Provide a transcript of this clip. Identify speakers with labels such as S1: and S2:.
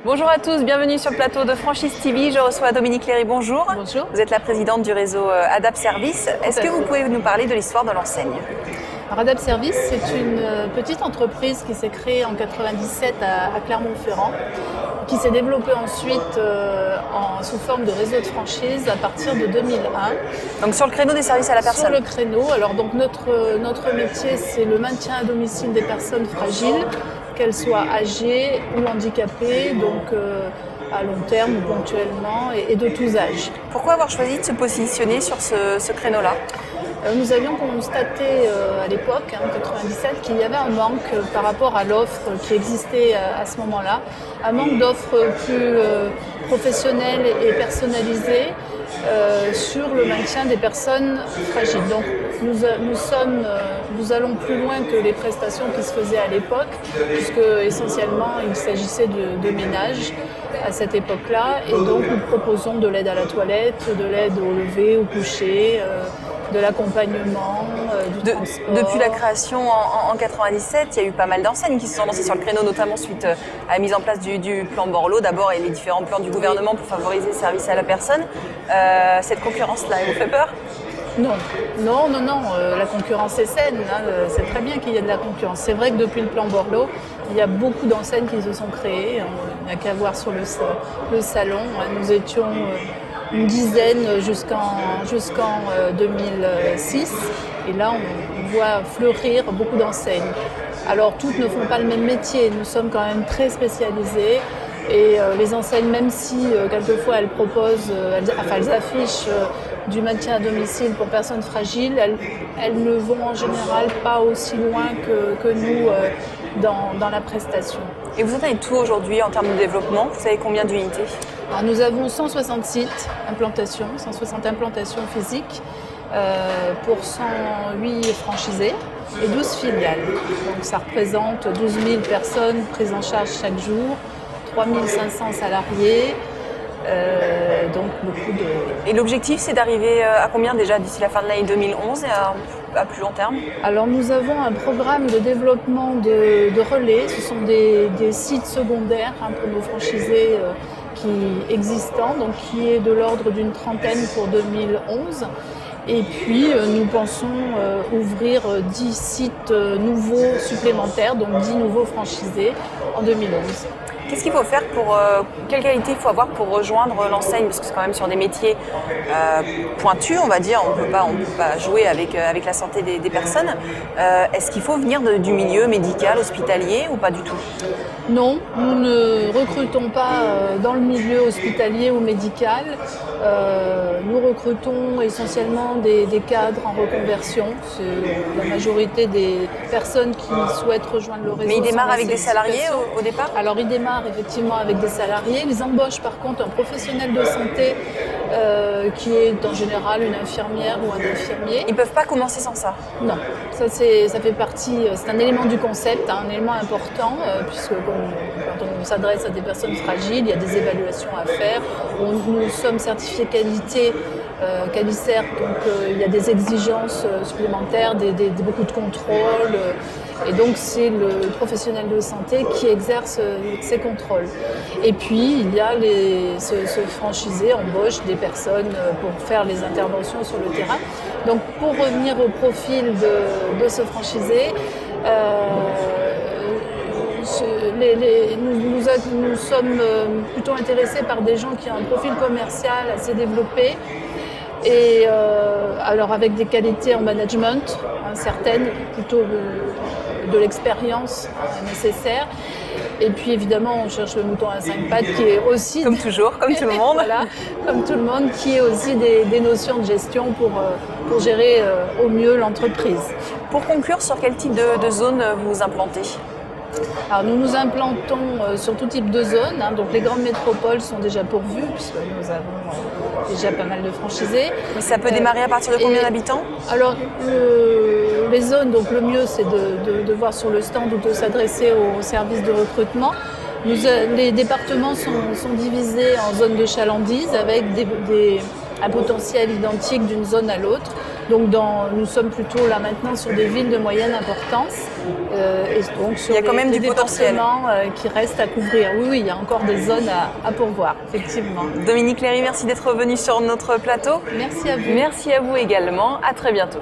S1: Bonjour à tous, bienvenue sur le plateau de Franchise TV. Je reçois Dominique Léry, bonjour.
S2: Bonjour.
S1: Vous êtes la présidente du réseau Adapt Service. Est-ce que vous pouvez nous parler de l'histoire de l'enseigne?
S2: Alors, Adapt Service, c'est une petite entreprise qui s'est créée en 97 à Clermont-Ferrand, qui s'est développée ensuite sous forme de réseau de franchise à partir de 2001.
S1: Donc sur le créneau des services à la personne?
S2: Sur le créneau. Alors donc notre métier, c'est le maintien à domicile des personnes fragiles, qu'elles soient âgées ou handicapées, donc à long terme ou ponctuellement, et de tous âges.
S1: Pourquoi avoir choisi de se positionner sur ce créneau-là?
S2: Nous avions constaté à l'époque, en 97, qu'il y avait un manque par rapport à l'offre qui existait à ce moment-là, un manque d'offres plus professionnelles et personnalisées sur le maintien des personnes fragiles. Donc nous allons plus loin que les prestations qui se faisaient à l'époque, puisque essentiellement il s'agissait de ménage à cette époque-là, et donc nous proposons de l'aide à la toilette, de l'aide au lever, au coucher, de l'accompagnement, du transport.
S1: Depuis la création en 97, il y a eu pas mal d'enseignes qui se sont lancées sur le créneau, notamment suite à la mise en place du plan Borloo d'abord et les différents plans du gouvernement pour favoriser le service à la personne. Cette concurrence-là, elle vous fait peur?
S2: Non, la concurrence est saine, hein. C'est très bien qu'il y ait de la concurrence. C'est vrai que depuis le plan Borloo, il y a beaucoup d'enseignes qui se sont créées. Il n'y a qu'à voir sur le salon. Nous étions une dizaine jusqu'en 2006, et là on voit fleurir beaucoup d'enseignes. Alors toutes ne font pas le même métier, nous sommes quand même très spécialisés, et les enseignes, même si quelquefois elles proposent, elles affichent du maintien à domicile pour personnes fragiles, elles ne vont en général pas aussi loin que nous dans la prestation.
S1: Et vous en êtes tout aujourd'hui en termes de développement? Vous savez combien d'unités?
S2: Alors, nous avons 160 sites implantations, 160 implantations physiques pour 108 franchisés et 12 filiales. Donc ça représente 12 000 personnes prises en charge chaque jour, 3 500 salariés. Donc beaucoup de...
S1: Et l'objectif, c'est d'arriver à combien déjà d'ici la fin de l'année 2011 et à plus long terme?
S2: Alors nous avons un programme de développement de relais. Ce sont des sites secondaires pour nos franchisés existants, donc qui est de l'ordre d'une trentaine pour 2011. Et puis nous pensons ouvrir 10 sites nouveaux supplémentaires, donc 10 nouveaux franchisés en 2011.
S1: Qu'est-ce qu'il faut faire quelle qualité il faut avoir pour rejoindre l'enseigne? Parce que c'est quand même sur des métiers pointus, on va dire. On peut pas jouer avec la santé des personnes. Est-ce qu'il faut venir du milieu médical, hospitalier, ou pas du tout?
S2: Non, nous ne recrutons pas dans le milieu hospitalier ou médical. Nous recrutons essentiellement des cadres en reconversion. C'est la majorité des personnes qui souhaitent rejoindre le réseau.
S1: Mais ils démarrent avec des salariés au départ?
S2: Alors ils démarrent effectivement avec des salariés. Ils embauchent par contre un professionnel de santé qui est en général une infirmière ou un infirmier.
S1: Ils ne peuvent pas commencer sans ça? Non,
S2: ça fait partie, c'est un élément du concept, un élément important, puisque quand on s'adresse à des personnes fragiles, il y a des évaluations à faire. Nous sommes certifiés qualité, Qualicert, donc il y a des exigences supplémentaires, beaucoup de contrôles. Et donc c'est le professionnel de santé qui exerce ces contrôles. Et puis il y a ce franchisé embauche des personnes pour faire les interventions sur le terrain. Donc pour revenir au profil de ce franchisé, nous sommes plutôt intéressés par des gens qui ont un profil commercial assez développé, et alors avec des qualités en management certaines, plutôt de l'expérience nécessaire. Et puis évidemment on cherche le mouton à 5 pattes qui est aussi...
S1: Comme toujours, comme tout le monde.
S2: Voilà, comme tout le monde, qui est aussi des notions de gestion pour gérer au mieux l'entreprise.
S1: Pour conclure, sur quel type de zone vous vous implantez?
S2: Alors nous nous implantons sur tout type de zones, donc les grandes métropoles sont déjà pourvues puisque nous avons déjà pas mal de franchisés.
S1: Mais ça peut démarrer à partir de combien d'habitants?
S2: Alors les zones, donc le mieux c'est de voir sur le stand ou de s'adresser au service de recrutement. Les départements sont divisés en zones de chalandise avec un potentiel identique d'une zone à l'autre. Donc nous sommes plutôt là maintenant sur des villes de moyenne importance et donc sur
S1: il y a quand même
S2: des
S1: du potentiel
S2: départements qui restent à couvrir. Oui, il y a encore des zones à pourvoir, effectivement.
S1: Dominique Léry, merci d'être venu sur notre plateau.
S2: Merci à vous.
S1: Merci à vous également. À très bientôt.